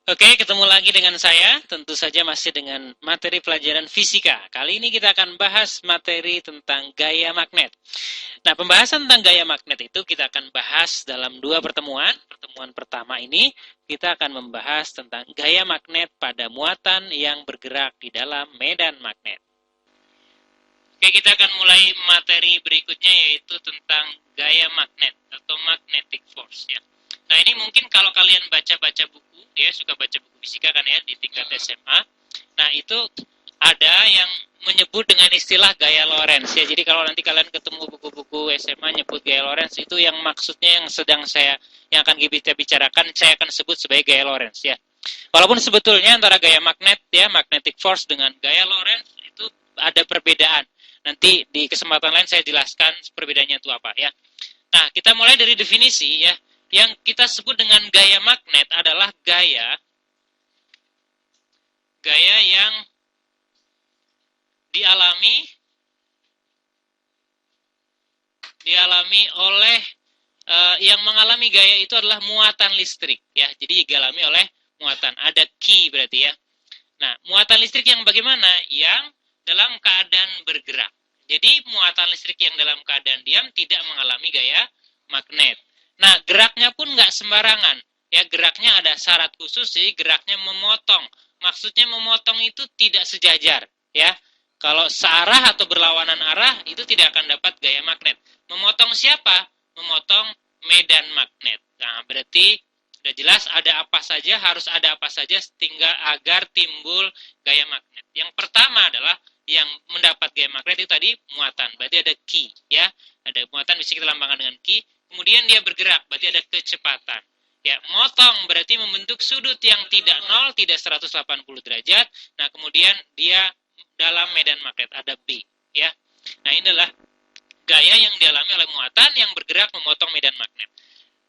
Oke, ketemu lagi dengan saya. Tentu saja masih dengan materi pelajaran fisika. Kali ini kita akan bahas materi tentang gaya magnet. Nah, pembahasan tentang gaya magnet itu kita akan bahas dalam dua pertemuan. Pertemuan pertama ini kita akan membahas tentang gaya magnet pada muatan yang bergerak di dalam medan magnet. Oke, kita akan mulai materi berikutnya yaitu tentang gaya magnet atau magnetic force ya. Nah, ini mungkin kalau kalian baca-baca buku, ya suka baca buku fisika kan ya di tingkat SMA. Nah, itu ada yang menyebut dengan istilah gaya Lorentz ya. Jadi kalau nanti kalian ketemu buku-buku SMA nyebut gaya Lorentz itu yang maksudnya yang akan kita bicarakan saya akan sebut sebagai gaya Lorentz ya. Walaupun sebetulnya antara gaya magnet ya, magnetic force dengan gaya Lorentz itu ada perbedaan. Nanti di kesempatan lain saya jelaskan perbedaannya itu apa ya. Nah, kita mulai dari definisi ya. Yang kita sebut dengan gaya magnet adalah gaya yang dialami dialami oleh yang mengalami gaya itu adalah muatan listrik ya. Jadi dialami oleh muatan. Ada key berarti ya. Nah, muatan listrik yang bagaimana? Yang dalam keadaan bergerak. Jadi, muatan listrik yang dalam keadaan diam tidak mengalami gaya magnet. Nah, geraknya pun nggak sembarangan. Ya, geraknya ada syarat khusus sih, geraknya memotong. Maksudnya memotong itu tidak sejajar. Ya, kalau searah atau berlawanan arah, itu tidak akan dapat gaya magnet. Memotong siapa? Memotong medan magnet. Nah, berarti sudah jelas ada apa saja, harus ada apa saja sehingga agar timbul gaya magnet. Yang pertama adalah yang mendapat gaya magnet itu tadi muatan, berarti ada key ya. Ada muatan bisa kita lambangkan dengan key. Kemudian dia bergerak, berarti ada kecepatan. Ya, motong berarti membentuk sudut yang tidak 0, tidak 180 derajat. Nah, kemudian dia dalam medan magnet ada B ya. Nah, ini adalah gaya yang dialami oleh muatan yang bergerak memotong medan magnet.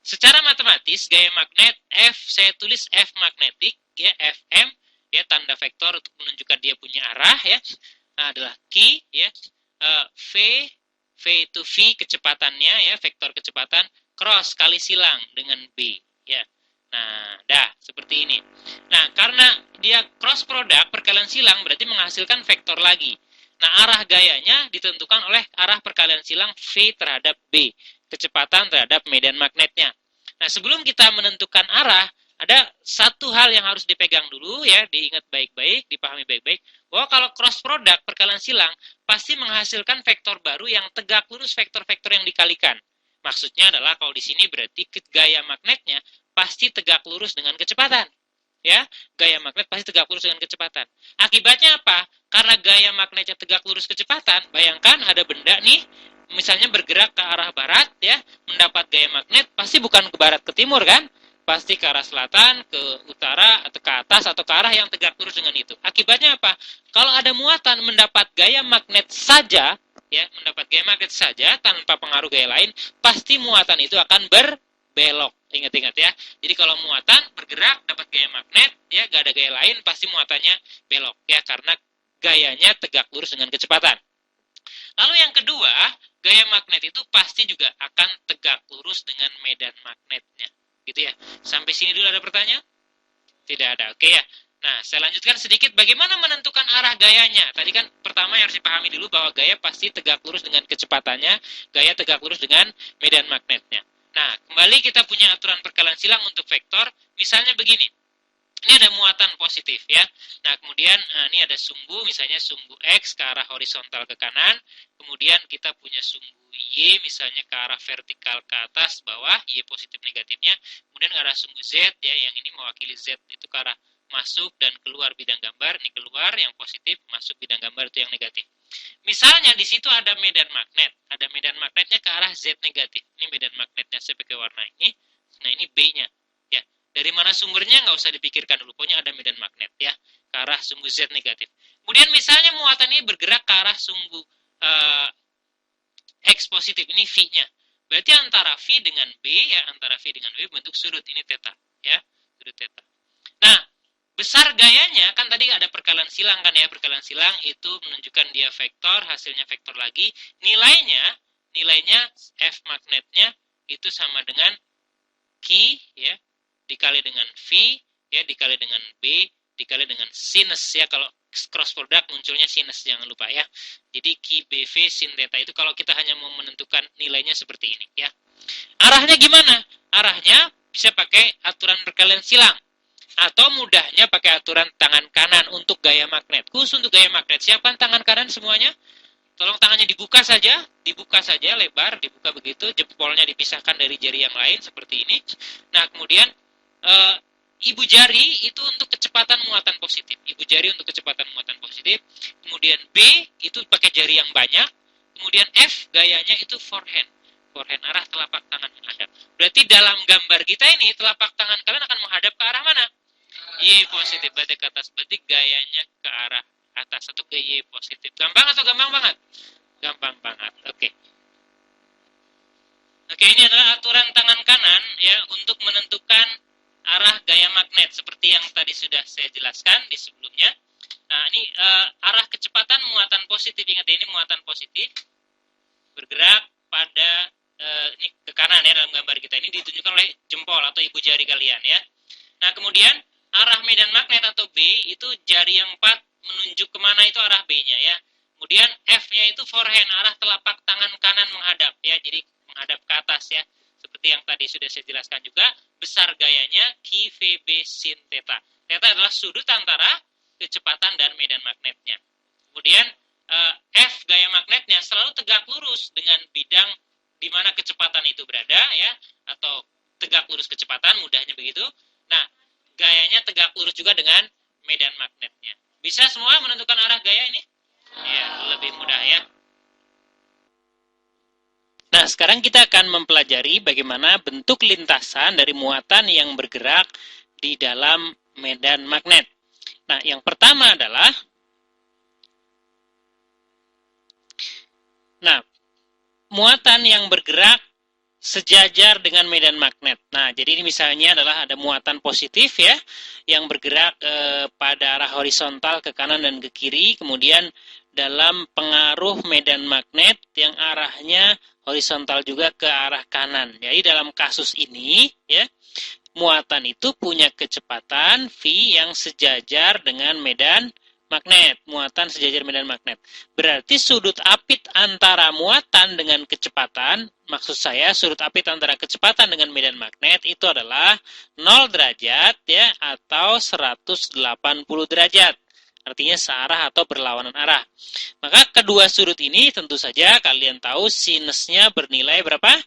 Secara matematis, gaya magnet F, saya tulis F magnetik, ya, Fm, ya, tanda vektor untuk menunjukkan dia punya arah, ya, adalah Q, ya, V, V itu V kecepatannya, ya, vektor kecepatan, cross kali silang dengan B, ya. Nah, dah, seperti ini. Nah, karena dia cross produk, perkalian silang, berarti menghasilkan vektor lagi. Nah, arah gayanya ditentukan oleh arah perkalian silang V terhadap B, kecepatan terhadap medan magnetnya. Nah, sebelum kita menentukan arah, ada satu hal yang harus dipegang dulu ya, diingat baik-baik, dipahami baik-baik, bahwa kalau cross product perkalian silang pasti menghasilkan vektor baru yang tegak lurus vektor-vektor yang dikalikan. Maksudnya adalah kalau di sini berarti gaya magnetnya pasti tegak lurus dengan kecepatan. Ya, gaya magnet pasti tegak lurus dengan kecepatan. Akibatnya apa? Karena gaya magnetnya tegak lurus kecepatan, bayangkan ada benda nih, misalnya bergerak ke arah barat ya, mendapat gaya magnet pasti bukan ke barat ke timur kan? Pasti ke arah selatan, ke utara, atau ke atas, atau ke arah yang tegak lurus dengan itu. Akibatnya apa? Kalau ada muatan mendapat gaya magnet saja, ya, mendapat gaya magnet saja tanpa pengaruh gaya lain, pasti muatan itu akan berbelok. Ingat-ingat ya. Jadi kalau muatan bergerak dapat gaya magnet, ya gak ada gaya lain, pasti muatannya belok ya karena gayanya tegak lurus dengan kecepatan. Lalu yang kedua, gaya magnet itu pasti juga akan tegak lurus dengan medan magnetnya. Gitu ya. Sampai sini dulu ada pertanyaan? Tidak ada. Oke ya. Nah, saya lanjutkan sedikit bagaimana menentukan arah gayanya. Tadi kan pertama yang harus dipahami dulu bahwa gaya pasti tegak lurus dengan kecepatannya, gaya tegak lurus dengan medan magnetnya. Nah, kembali kita punya aturan perkalian silang untuk vektor. Misalnya begini. Ini ada muatan positif ya. Nah, kemudian ini ada sumbu, misalnya sumbu X ke arah horizontal ke kanan. Kemudian kita punya sumbu Y misalnya ke arah vertikal ke atas, bawah, Y positif negatifnya. Kemudian ke arah sumbu Z ya, yang ini mewakili Z itu ke arah masuk dan keluar bidang gambar. Ini keluar yang positif, masuk bidang gambar itu yang negatif. Misalnya di situ ada medan magnet. Ada medan magnetnya ke arah Z negatif. Ini medan magnetnya saya pakai warna ini. Nah, ini B-nya. Ya, dari mana sumbernya nggak usah dipikirkan dulu, pokoknya ada medan magnet ya ke arah sumbu Z negatif. Kemudian misalnya muatan ini bergerak ke arah sumbu X positif, ini V-nya. Berarti antara V dengan B ya, antara V dengan B bentuk sudut ini theta ya, sudut theta. Nah, besar gayanya kan tadi ada perkalian silang kan ya, perkalian silang itu menunjukkan dia vektor, hasilnya vektor lagi, nilainya F magnetnya itu sama dengan Q ya dikali dengan V ya dikali dengan B dikali dengan sinus ya, kalau cross product munculnya sinus, jangan lupa ya. Jadi Q BV sin theta itu kalau kita hanya mau menentukan nilainya seperti ini ya. Arahnya gimana? Arahnya bisa pakai aturan perkalian silang atau mudahnya pakai aturan tangan kanan untuk gaya magnet. Khusus untuk gaya magnet, siapkan tangan kanan semuanya. Tolong tangannya dibuka saja lebar, dibuka begitu, jempolnya dipisahkan dari jari yang lain seperti ini. Nah, kemudian ibu jari itu untuk kecepatan muatan positif. Ibu jari untuk kecepatan muatan positif. Kemudian B itu pakai jari yang banyak. Kemudian F gayanya itu forehand. Forehand arah telapak tangan menghadap. Berarti dalam gambar kita ini telapak tangan kalian akan menghadap ke arah mana? Y positif, berarti ke atas. Berarti gayanya ke arah atas atau ke Y positif. Gampang atau gampang banget? Gampang banget. Oke. Oke, ini adalah aturan tangan kanan ya untuk menentukan arah gaya magnet seperti yang tadi sudah saya jelaskan di sebelumnya. Nah, ini arah kecepatan muatan positif. Ingat ini muatan positif bergerak pada ini ke kanan ya dalam gambar kita. Ini ditunjukkan oleh jempol atau ibu jari kalian ya. Nah, kemudian arah medan magnet atau B itu jari yang 4 menunjuk kemana itu arah B-nya ya. Kemudian F-nya itu forehand, arah telapak tangan kanan menghadap ya. Jadi menghadap ke atas ya. Seperti yang tadi sudah saya jelaskan juga, besar gayanya Q VB sin theta. Theta adalah sudut antara kecepatan dan medan magnetnya. Kemudian F gaya magnetnya selalu tegak lurus dengan bidang di mana kecepatan itu berada ya, atau tegak lurus kecepatan, mudahnya begitu. Nah, gayanya tegak lurus juga dengan medan magnetnya. Bisa semua menentukan arah gaya ini? Ya, lebih mudah ya. Nah, sekarang kita akan mempelajari bagaimana bentuk lintasan dari muatan yang bergerak di dalam medan magnet. Nah, yang pertama adalah muatan yang bergerak sejajar dengan medan magnet. Nah, jadi ini misalnya adalah ada muatan positif ya, yang bergerak pada arah horizontal ke kanan dan ke kiri, kemudian dalam pengaruh medan magnet yang arahnya horizontal juga ke arah kanan. Jadi dalam kasus ini ya, muatan itu punya kecepatan V yang sejajar dengan medan magnet, muatan sejajar medan magnet. Berarti sudut apit antara muatan dengan kecepatan, maksud saya sudut apit antara kecepatan dengan medan magnet itu adalah 0 derajat ya, atau 180 derajat. Artinya searah atau berlawanan arah. Maka kedua sudut ini tentu saja kalian tahu sinusnya bernilai berapa?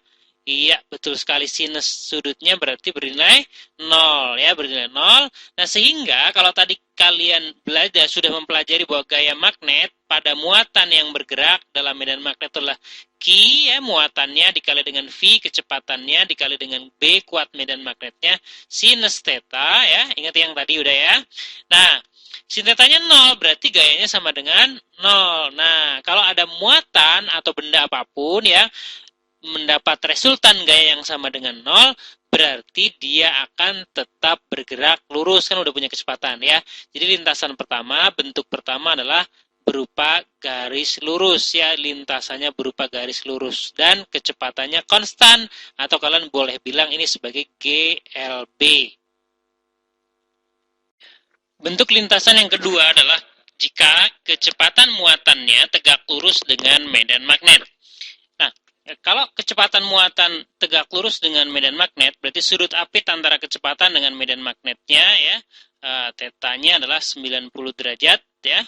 Iya, betul sekali, sinus sudutnya berarti bernilai 0 ya, bernilai 0. Nah, sehingga kalau tadi kalian belajar sudah mempelajari bahwa gaya magnet pada muatan yang bergerak dalam medan magnet adalah Q ya, muatannya dikali dengan V, kecepatannya dikali dengan B, kuat medan magnetnya, sinus theta ya. Ingat yang tadi udah ya. Nah, sin theta-nya 0 berarti gayanya sama dengan 0. Nah, kalau ada muatan atau benda apapun ya mendapat resultan gaya yang sama dengan 0, berarti dia akan tetap bergerak lurus, kan udah punya kecepatan ya. Jadi lintasan pertama, bentuk pertama adalah berupa garis lurus ya, lintasannya berupa garis lurus dan kecepatannya konstan, atau kalian boleh bilang ini sebagai GLB. Bentuk lintasan yang kedua adalah jika kecepatan muatannya tegak lurus dengan medan magnet. Kalau kecepatan muatan tegak lurus dengan medan magnet, berarti sudut apit antara kecepatan dengan medan magnetnya ya, tetanya adalah 90 derajat ya.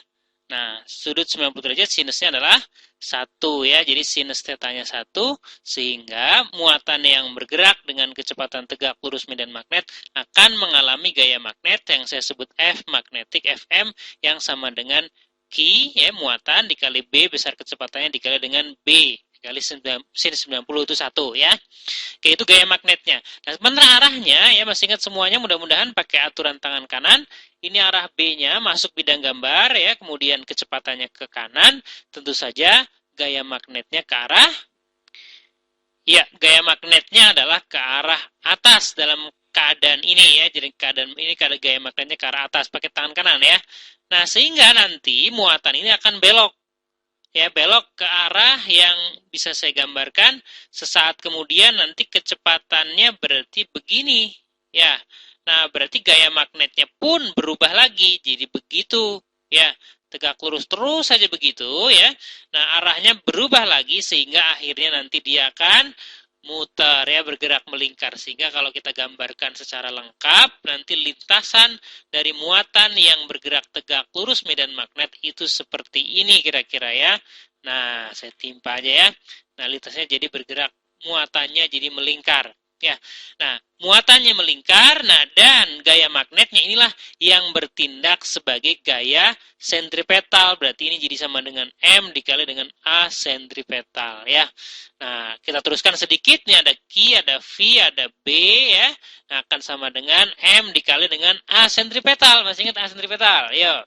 Nah, sudut 90 derajat sinusnya adalah 1 ya, jadi sinus tetanya 1, sehingga muatan yang bergerak dengan kecepatan tegak lurus medan magnet akan mengalami gaya magnet yang saya sebut F magnetik Fm yang sama dengan Q ya, muatan dikali B besar kecepatannya dikali dengan B kali sin 90 itu 1 ya. Oke, itu gaya magnetnya. Nah, sementara arahnya ya, masih ingat semuanya, mudah-mudahan pakai aturan tangan kanan. Ini arah B-nya masuk bidang gambar ya, kemudian kecepatannya ke kanan, tentu saja gaya magnetnya ke arah ya, gaya magnetnya adalah ke arah atas dalam keadaan ini ya. Jadi keadaan ini gaya magnetnya ke arah atas pakai tangan kanan ya. Nah, sehingga nanti muatan ini akan belok. Ya, belok ke arah yang bisa saya gambarkan sesaat kemudian, nanti kecepatannya berarti begini ya. Nah, berarti gaya magnetnya pun berubah lagi. Jadi begitu, ya. Tegak lurus terus saja begitu, ya. Nah, arahnya berubah lagi sehingga akhirnya nanti dia akan muter, ya, bergerak melingkar. Sehingga kalau kita gambarkan secara lengkap, nanti lintasan dari muatan yang bergerak tegak lurus medan magnet itu seperti ini kira-kira, ya. Nah, saya timpa aja, ya. Nah, lintasnya jadi bergerak, muatannya jadi melingkar. Ya, nah muatannya melingkar, nah dan gaya magnetnya inilah yang bertindak sebagai gaya sentripetal. Berarti ini jadi sama dengan M dikali dengan A sentripetal, ya. Nah, kita teruskan sedikit, nih ada Q, ada V, ada B, ya. Nah, akan sama dengan M dikali dengan A sentripetal. Masih ingat A sentripetal? Yuk.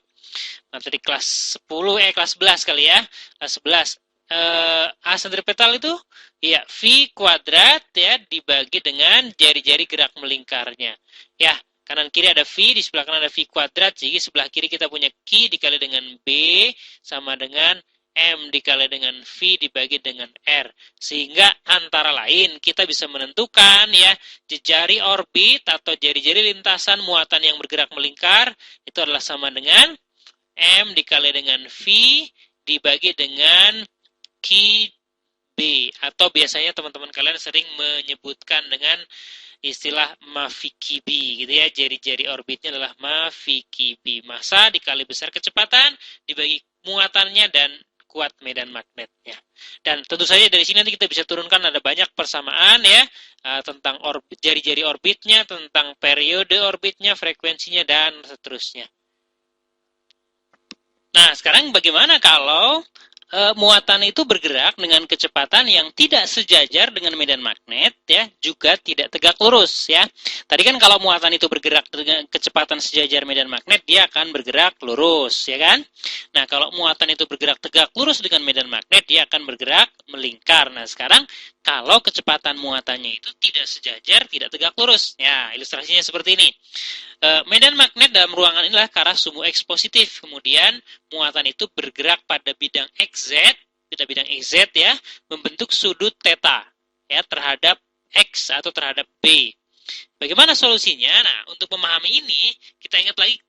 Nah, tadi kelas 10, kelas 11 kali ya. Kelas 11. A sentripetal itu ya V kuadrat, ya, dibagi dengan jari-jari gerak melingkarnya. Ya, kanan kiri ada V, di sebelah kanan ada V kuadrat, jadi sebelah kiri kita punya Q dikali dengan B sama dengan M dikali dengan V dibagi dengan R. Sehingga antara lain kita bisa menentukan, ya, jari orbit atau jari-jari lintasan muatan yang bergerak melingkar itu adalah sama dengan M dikali dengan V dibagi dengan QB, atau biasanya teman-teman kalian sering menyebutkan dengan istilah mafikibi, gitu ya. Jari-jari orbitnya adalah mafikibi. Massa dikali besar kecepatan dibagi muatannya dan kuat medan magnetnya. Dan tentu saja dari sini nanti kita bisa turunkan ada banyak persamaan, ya, tentang jari-jari orbitnya, tentang periode orbitnya, frekuensinya, dan seterusnya. Nah, sekarang bagaimana kalau muatan itu bergerak dengan kecepatan yang tidak sejajar dengan medan magnet, ya, juga tidak tegak lurus, ya. Tadi kan kalau muatan itu bergerak dengan kecepatan sejajar medan magnet, dia akan bergerak lurus, ya kan? Nah, kalau muatan itu bergerak tegak lurus dengan medan magnet, dia akan bergerak melingkar. Nah, sekarang kalau kecepatan muatannya itu tidak sejajar, tidak tegak lurus. Ya, ilustrasinya seperti ini. Medan magnet dalam ruangan inilah ke arah sumbu X positif. Kemudian muatan itu bergerak pada bidang XZ, bidang XZ, ya, membentuk sudut theta, ya, terhadap X atau terhadap B. Bagaimana solusinya? Nah, untuk memahami ini, kita ingat lagi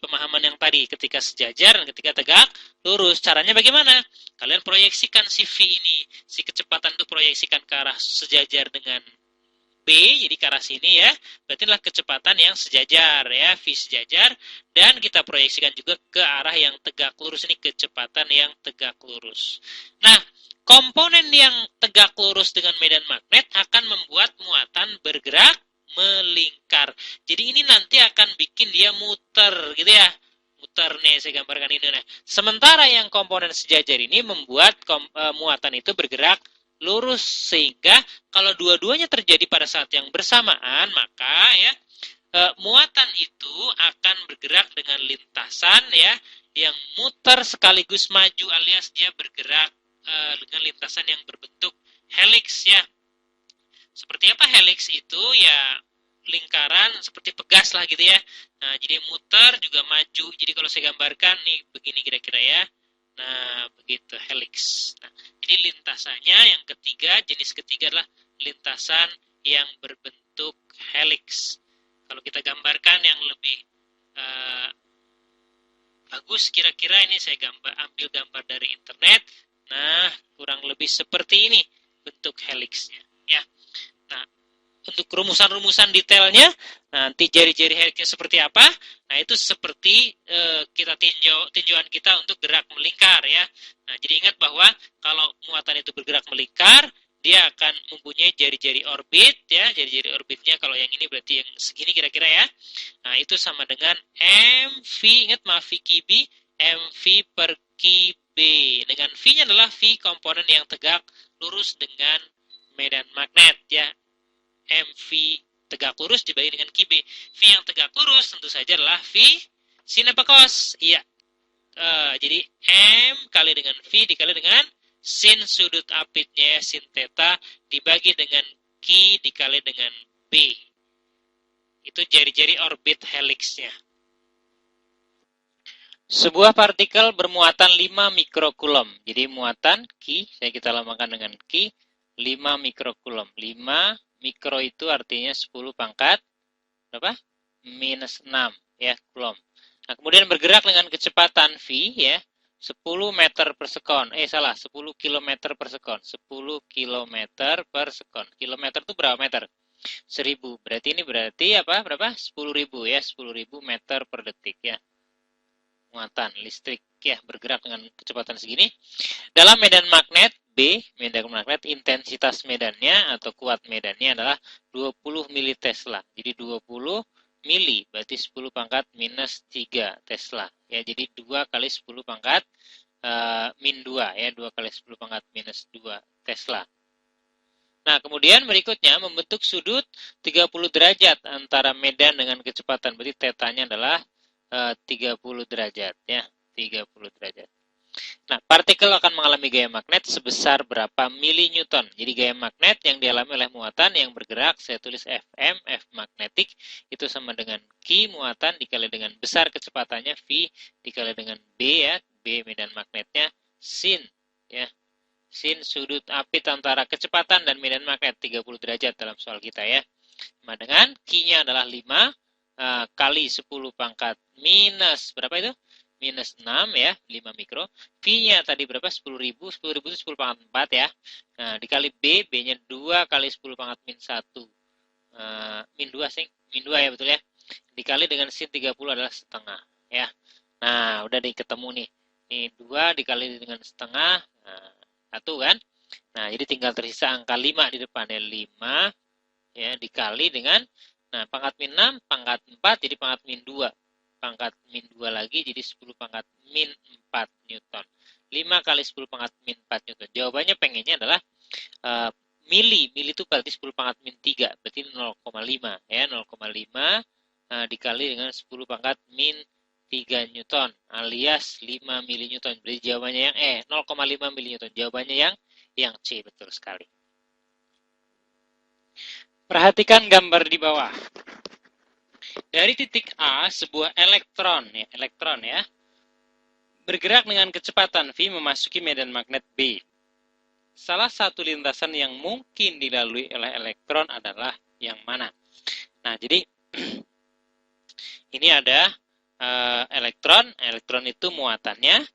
pemahaman yang tadi, ketika sejajar dan ketika tegak lurus. Caranya bagaimana? Kalian proyeksikan si V ini, si kecepatan itu proyeksikan ke arah sejajar dengan B, jadi ke arah sini, ya. Berarti adalah kecepatan yang sejajar, ya, V sejajar, dan kita proyeksikan juga ke arah yang tegak lurus ini, kecepatan yang tegak lurus. Nah, komponen yang tegak lurus dengan medan magnet akan membuat muatan bergerak melingkar. Jadi ini nanti akan bikin dia muter, gitu ya. Muter nih, saya gambarkan ini. Nah, sementara yang komponen sejajar ini membuat muatan itu bergerak lurus, sehingga kalau dua-duanya terjadi pada saat yang bersamaan, maka, ya, muatan itu akan bergerak dengan lintasan, ya, yang muter sekaligus maju, alias dia bergerak dengan lintasan yang berbentuk helix, ya. Seperti apa helix itu? Ya, lingkaran seperti pegas lah, gitu ya. Nah, jadi muter juga maju. Jadi kalau saya gambarkan nih begini kira-kira, ya. Nah, begitu helix. Nah, jadi lintasannya yang ketiga, jenis ketiga adalah lintasan yang berbentuk helix. Kalau kita gambarkan yang lebih bagus, kira-kira ini saya ambil gambar dari internet. Nah, kurang lebih seperti ini bentuk helixnya, ya. Nah, untuk rumusan-rumusan detailnya, nanti jari-jari helixnya seperti apa? Nah, itu seperti kita tinjauan kita untuk gerak melingkar, ya. Nah, jadi ingat bahwa kalau muatan itu bergerak melingkar, dia akan mempunyai jari-jari orbit, ya. Jari-jari orbitnya kalau yang ini berarti yang segini kira-kira, ya. Nah, itu sama dengan mv, ingat V QB, mv per QB. Dengan V-nya adalah V komponen yang tegak lurus dengan medan magnet, ya. MV tegak lurus dibagi dengan QB. V yang tegak lurus tentu saja adalah V sin apa cos. Iya. Jadi M kali dengan V dikali dengan sin sudut apitnya, sin theta, dibagi dengan Q dikali dengan B. Itu jari-jari orbit helixnya. Sebuah partikel bermuatan 5 mikrokulom. Jadi muatan Q, saya kita lambangkan dengan Q, 5 mikrokulom. 5 mikro itu artinya 10 pangkat berapa? Minus 6 ya, coulomb. Nah, kemudian bergerak dengan kecepatan V ya, 10 meter per sekon. 10 kilometer per sekon. 10 kilometer per sekon. Kilometer itu berapa meter? 1000. Berarti ini berarti apa? Berapa? 10.000 ya, 10.000 meter per detik ya. Muatan listrik ya, bergerak dengan kecepatan segini. Dalam medan magnet B, medan magnet, intensitas medannya atau kuat medannya adalah 20 mili Tesla. Jadi 20 mili berarti 10 pangkat minus 3 Tesla. Ya, jadi 2 kali 10 pangkat min 2 ya, 2 kali 10 pangkat minus 2 Tesla. Nah, kemudian berikutnya membentuk sudut 30 derajat antara medan dengan kecepatan. Berarti tetanya adalah 30 derajat ya, 30 derajat. Nah, partikel akan mengalami gaya magnet sebesar berapa mili Newton. Jadi gaya magnet yang dialami oleh muatan yang bergerak, saya tulis Fm, F magnetik, itu sama dengan Q muatan dikali dengan besar kecepatannya V dikali dengan B ya, B medan magnetnya, sin ya. Sin sudut apit antara kecepatan dan medan magnet 30 derajat dalam soal kita ya. Sama dengan Q-nya adalah 5 kali 10 pangkat minus berapa itu? Minus 6 ya, 5 mikro. V-nya tadi berapa? 10.000. 10.000 itu 10 pangkat 4 ya. Nah, dikali B, B-nya 2 kali 10 pangkat min 1. Min 2 sing, min 2 ya betul ya. Dikali dengan sin 30 adalah setengah ya. Nah, udah ketemu nih. Ini 2 dikali dengan setengah, nah, 1 kan. Nah, jadi tinggal tersisa angka 5 di depannya, 5 ya, dikali dengan nah, pangkat min 6, pangkat 4, jadi pangkat min 2. Pangkat min 2 lagi, jadi 10 pangkat min 4 Newton. 5 kali 10 pangkat min 4 Newton. Jawabannya pengennya adalah mili. Mili itu berarti 10 pangkat min 3, berarti 0,5. Ya, 0,5 dikali dengan 10 pangkat min 3 Newton, alias 5 mili Newton. Berarti jawabannya yang 0,5 mili Newton. Jawabannya yang C, betul sekali. Perhatikan gambar di bawah. Dari titik A, sebuah elektron ya, bergerak dengan kecepatan V memasuki medan magnet B. Salah satu lintasan yang mungkin dilalui oleh elektron adalah yang mana? Nah, jadi ini ada elektron. Elektron itu muatannya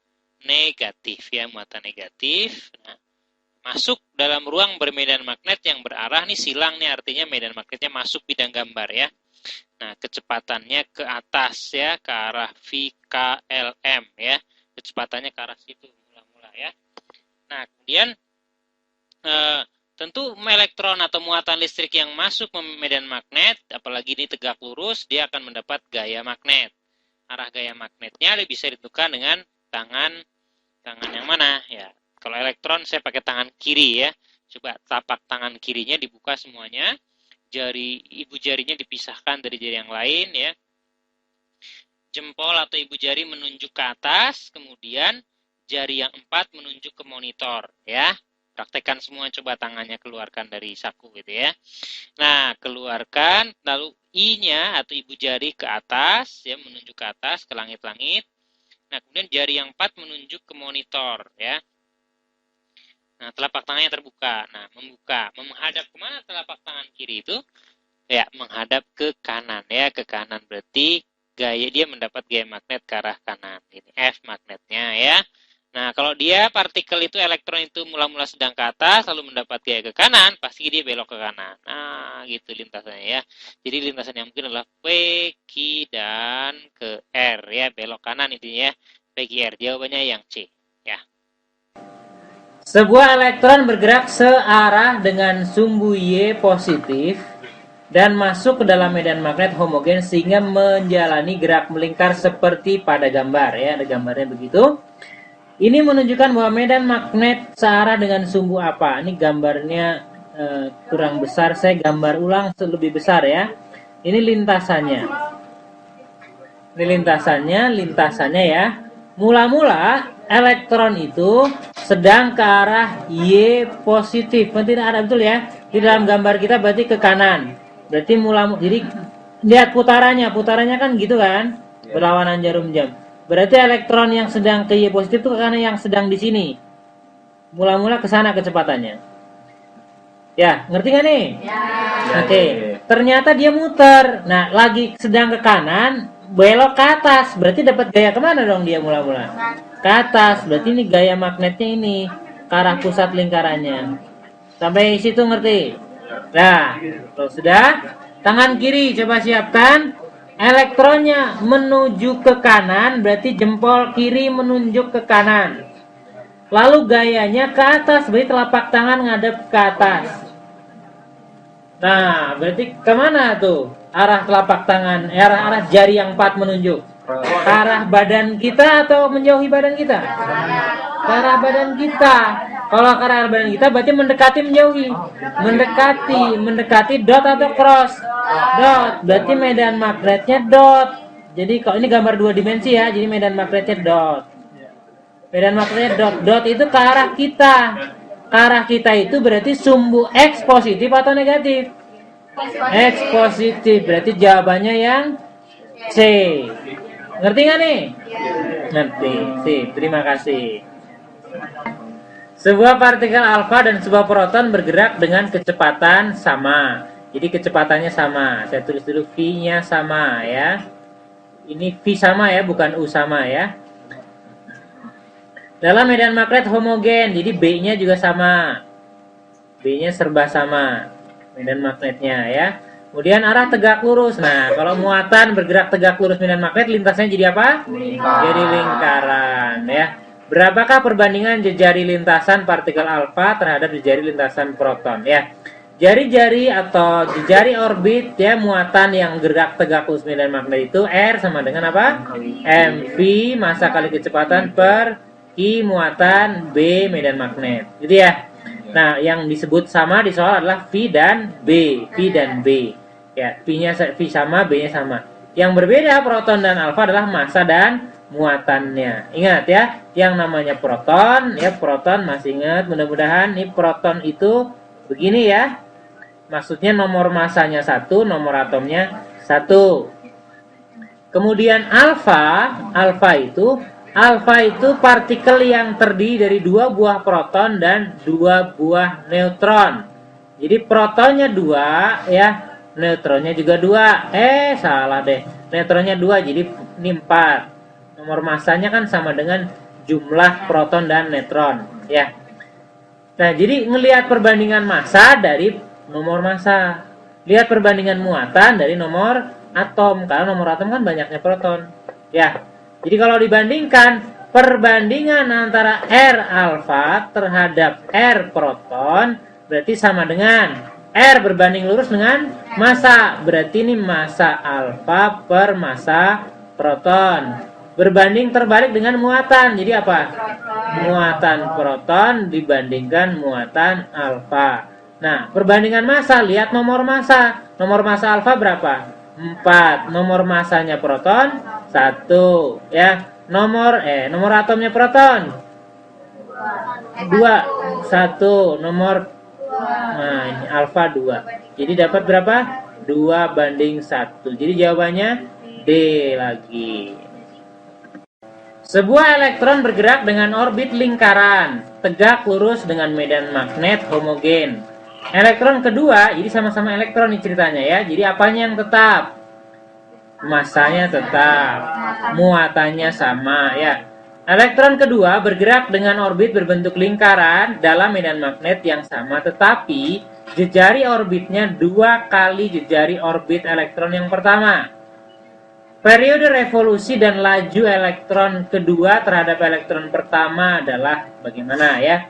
negatif ya, muatan negatif. Nah, masuk dalam ruang bermedan magnet yang berarah nih, silang nih, artinya medan magnetnya masuk bidang gambar ya. Nah, kecepatannya ke atas ya, ke arah VKLM ya. Kecepatannya ke arah situ mula-mula ya. Nah, kemudian tentu elektron atau muatan listrik yang masuk ke medan magnet, apalagi ini tegak lurus, dia akan mendapat gaya magnet. Arah gaya magnetnya bisa ditentukan dengan tangan yang mana ya. Kalau elektron saya pakai tangan kiri ya. Coba tapak tangan kirinya dibuka semuanya. Ibu jarinya dipisahkan dari jari yang lain ya. Jempol atau ibu jari menunjuk ke atas, kemudian jari yang 4 menunjuk ke monitor ya. Praktekkan semua, coba tangannya keluarkan dari saku gitu ya. Nah, keluarkan, lalu I-nya atau ibu jari ke atas ya, menunjuk ke atas ke langit-langit. Nah, kemudian jari yang 4 menunjuk ke monitor ya. Nah, telapak tangannya terbuka. Nah, menghadap kemana telapak tangan kiri itu? Ya, menghadap ke kanan ya, ke kanan berarti dia mendapat gaya magnet ke arah kanan. Ini F magnetnya ya. Nah, kalau dia partikel itu, elektron itu mula-mula sedang ke atas, lalu mendapat gaya ke kanan, pasti dia belok ke kanan. Nah, gitu lintasannya ya. Jadi lintasan yang mungkin adalah P, Q, dan ke R ya, belok kanan intinya ya. P, Q, R. Jawabannya yang C ya. Sebuah elektron bergerak searah dengan sumbu Y positif dan masuk ke dalam medan magnet homogen sehingga menjalani gerak melingkar seperti pada gambar ya, ada gambarnya begitu. Ini menunjukkan bahwa medan magnet searah dengan sumbu apa? Ini gambarnya kurang besar, saya gambar ulang lebih besar ya. Ini lintasannya. Ini lintasannya ya. Mula-mula elektron itu sedang ke arah Y positif. Tidak ada, betul ya. Di dalam gambar kita berarti ke kanan. Berarti jadi lihat putarannya kan gitu kan? Berlawanan jarum jam. Berarti elektron yang sedang ke Y positif itu karena yang sedang di sini. Mula-mula ke sana kecepatannya. Ya, ngerti nggak nih? Ya. Oke. ternyata dia muter. Nah, lagi sedang ke kanan, belok ke atas. Berarti dapat gaya kemana dong dia mula-mula? Ke atas. Berarti ini gaya magnetnya ini ke arah pusat lingkarannya. Sampai situ ngerti? Nah, kalau sudah, tangan kiri coba siapkan. Elektronnya menuju ke kanan, berarti jempol kiri menunjuk ke kanan. Lalu gayanya ke atas, berarti telapak tangan ngadep ke atas. Nah, berarti kemana tuh? Arah telapak tangan, arah jari yang 4 menunjuk. Ke arah badan kita atau menjauhi badan kita? Ke arah badan kita. Kalau ke arah badan kita berarti mendekati menjauhi. Mendekati dot atau cross? Dot. Berarti medan magnetnya dot. Jadi kalau ini gambar 2 dimensi ya, jadi medan magnetnya dot. Medan magnetnya dot. Dot itu ke arah kita. Ke arah kita itu berarti sumbu X positif atau negatif? X positif. Berarti jawabannya yang C. Ngerti nggak nih? Ngerti. Sip, terima kasih. Sebuah partikel alfa dan sebuah proton bergerak dengan kecepatan sama. Jadi kecepatannya sama. Saya tulis dulu V-nya sama ya. Ini V sama ya, bukan U sama ya. Dalam medan magnet homogen, jadi B-nya juga sama. B-nya serba sama. Medan magnetnya ya. Kemudian arah tegak lurus. Nah, kalau muatan bergerak tegak lurus medan magnet, lintasnya jadi apa? Jadi lingkaran ya. Berapakah perbandingan jari lintasan partikel alfa terhadap jari lintasan proton ya? Jari-jari atau jari orbit ya, muatan yang gerak tegak lurus medan magnet itu R sama dengan apa? mv massa kali kecepatan per I muatan B medan magnet. Gitu ya. Nah, yang disebut sama di soal adalah V dan B. Ya, V-nya V sama, B-nya sama. Yang berbeda proton dan alfa adalah massa dan muatannya. Ingat ya, yang namanya proton, ya proton masih ingat, mudah-mudahan nih proton itu begini ya. Maksudnya nomor massanya 1, nomor atomnya 1. Kemudian alfa itu partikel yang terdiri dari 2 buah proton dan 2 buah neutron. Jadi protonnya 2 ya, neutronnya juga 2. Salah deh. Neutronnya 2, jadi ini 4. Nomor massanya kan sama dengan jumlah proton dan neutron ya. Nah, jadi ngelihat perbandingan massa dari nomor massa. Lihat perbandingan muatan dari nomor atom, karena nomor atom kan banyaknya proton. Ya. Jadi kalau dibandingkan perbandingan antara R alfa terhadap R proton berarti sama dengan R berbanding lurus dengan massa. Berarti ini massa alfa per massa proton. Berbanding terbalik dengan muatan. Jadi apa? Muatan proton dibandingkan muatan alfa. Nah, perbandingan massa, lihat nomor massa. Nomor massa alfa berapa? 4. Nomor massanya proton 1 ya. Nomor atomnya proton 2. 1. Nomor ini alfa 2. Jadi dapat berapa? 2:1. Jadi jawabannya D lagi. Sebuah elektron bergerak dengan orbit lingkaran, tegak lurus dengan medan magnet homogen. Elektron kedua, jadi sama-sama elektron nih ceritanya ya. Jadi apanya yang tetap? Massanya tetap, muatannya sama ya. Elektron kedua bergerak dengan orbit berbentuk lingkaran dalam medan magnet yang sama, tetapi jejari orbitnya 2 kali jejari orbit elektron yang pertama. Periode revolusi dan laju elektron kedua terhadap elektron pertama adalah bagaimana ya?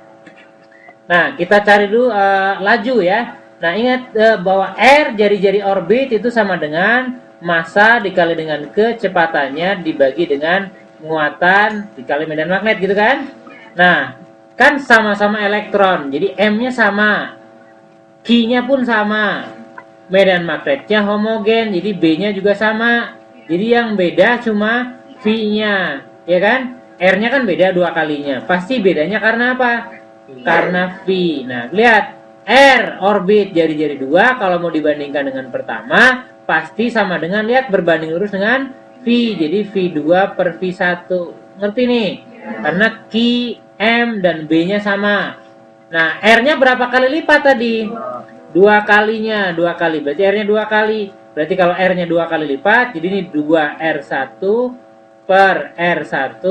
Nah, kita cari dulu laju ya. Nah, ingat bahwa R jari-jari orbit itu sama dengan massa dikali dengan kecepatannya dibagi dengan muatan dikali medan magnet gitu kan? Nah, kan sama-sama elektron. Jadi M-nya sama. Q-nya pun sama. Medan magnetnya homogen, jadi B-nya juga sama. Jadi yang beda cuma V-nya, ya kan? R-nya kan beda 2 kalinya. Pasti bedanya karena apa? Karena V. Nah, lihat. R orbit jari-jari 2 kalau mau dibandingkan dengan pertama, pasti sama dengan, lihat, berbanding lurus dengan V. Jadi V2 per V1. Ngerti nih? Karena Q, M, dan B-nya sama. Nah, R-nya berapa kali lipat tadi? dua kali. Berarti R-nya 2 kali. Berarti kalau R-nya 2 kali lipat, jadi ini 2R1 per R1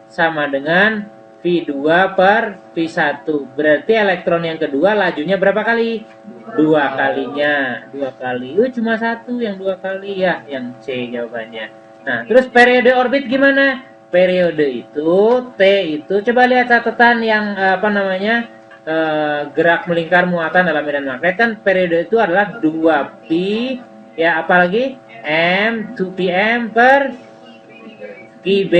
sama dengan V2 per V1. Berarti elektron yang kedua lajunya berapa kali? 2 kalinya. 2 kali. Cuma satu yang 2 kali ya, yang C jawabannya. Nah, terus periode orbit gimana? Periode itu, T itu, coba lihat catatan yang gerak melingkar muatan dalam medan magnet, kan periode itu adalah 2pi ya, apalagi m 2pm per kb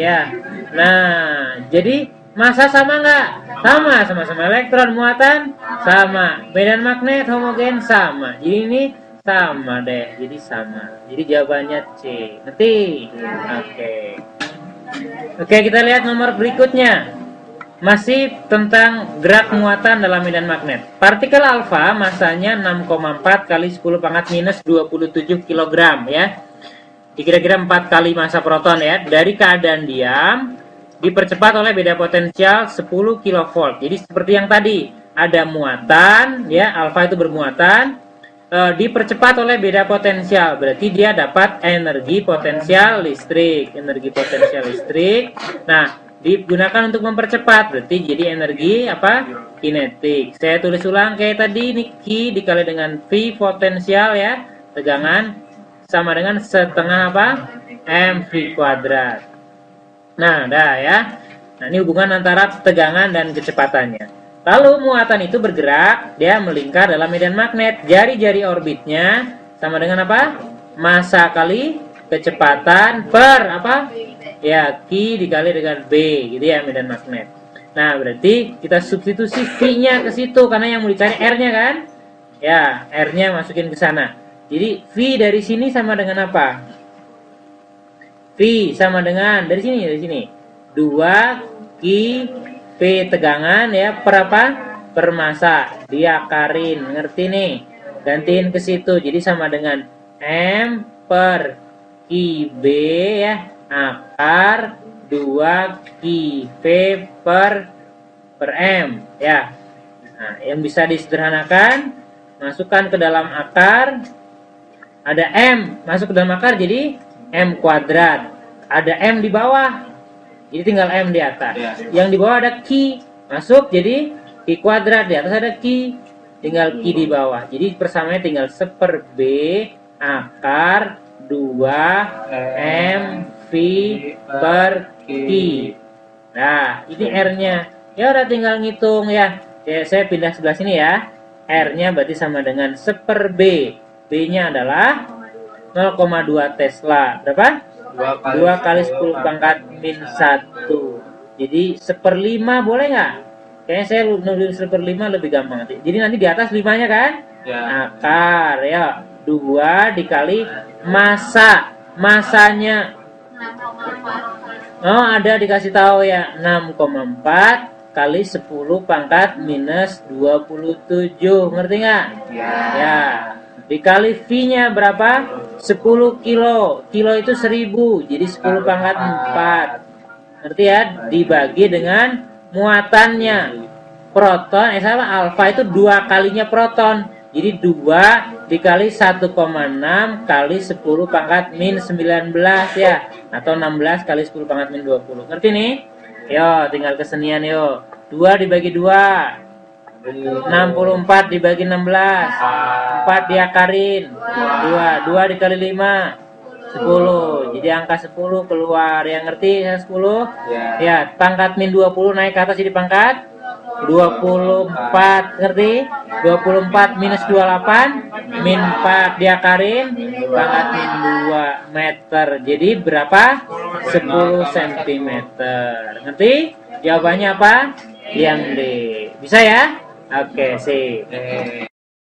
ya. Nah, jadi masa sama nggak? Sama elektron, muatan sama, medan magnet homogen sama. Jadi ini sama deh, jadi sama. Jadi jawabannya C. Ngerti? Oke, kita lihat nomor berikutnya. Masih tentang gerak muatan dalam medan magnet. Partikel alfa masanya 6,4 kali 10 pangkat minus 27 kg ya. Kira-kira 4 kali massa proton ya. Dari keadaan diam dipercepat oleh beda potensial 10 kV. Jadi seperti yang tadi, ada muatan ya, alfa itu bermuatan, dipercepat oleh beda potensial. Berarti dia dapat energi potensial listrik. Nah, digunakan untuk mempercepat, berarti jadi energi apa? Kinetik. Saya tulis ulang kayak tadi, ini Q dikali dengan V potensial ya, tegangan sama dengan setengah apa? mv kuadrat. Nah, dah ya. Nah, ini hubungan antara tegangan dan kecepatannya. Lalu muatan itu bergerak, dia melingkar dalam medan magnet. Jari-jari orbitnya sama dengan apa? Massa kali kecepatan per apa? Ya, Q dikali dengan B, gitu ya, medan magnet. Nah, berarti kita substitusi V-nya ke situ, karena yang mau dicari R-nya kan? Ya, R-nya masukin ke sana. Jadi, V dari sini sama dengan apa? V sama dengan, dari sini. 2 Q P tegangan ya, per apa? Per massa. Diakarin, ngerti nih? Gantiin ke situ, jadi sama dengan M per QB ya. Akar 2 QV per M ya. Nah, yang bisa disederhanakan, masukkan ke dalam akar, ada M masuk ke dalam akar jadi M kuadrat, ada M di bawah jadi tinggal M di atas, yang di bawah ada Q masuk jadi Q kuadrat, di atas ada Q tinggal Q di bawah, jadi persamaannya tinggal 1/B akar 2 M V per Q. Nah, ini R-nya. Ya udah tinggal ngitung ya. Saya pindah sebelah sini ya. R-nya berarti sama dengan 1/B. B-nya adalah 0,2 Tesla. Berapa? 2 kali 10 pangkat min 1. Jadi 1/5 boleh nggak? Kayaknya saya nulis 1/5 lebih gampang nanti. Jadi nanti di atas 5-nya kan? Ya. Akar ya. 2 dikali massa. Massanya ada dikasih tahu ya, 6,4 kali 10 pangkat minus 27. Ngerti nggak? Ya. Dikali V-nya berapa? 10 kilo. Kilo itu 1000. Jadi 10 pangkat 4. Ngerti ya? Dibagi dengan muatannya. Proton, alfa itu 2 kalinya proton. Jadi 2 dikali 1,6 kali 10 pangkat min 19 ya. Atau 16 kali 10 pangkat min 20. Ngerti nih? Yo, tinggal kesenian yo. 2 dibagi 2. 64 dibagi 16. 4 diakarin. 2 dikali 5. 10. Jadi angka 10 keluar. Yang ngerti 10? Ya, pangkat min 20 naik ke atas jadi pangkat 24, ngerti? 24 minus 28 min 4 diakarin pangkat min 2 meter. Jadi berapa? 10 cm. Ngerti? Jawabannya apa? Yang D. Bisa ya? Oke, sip.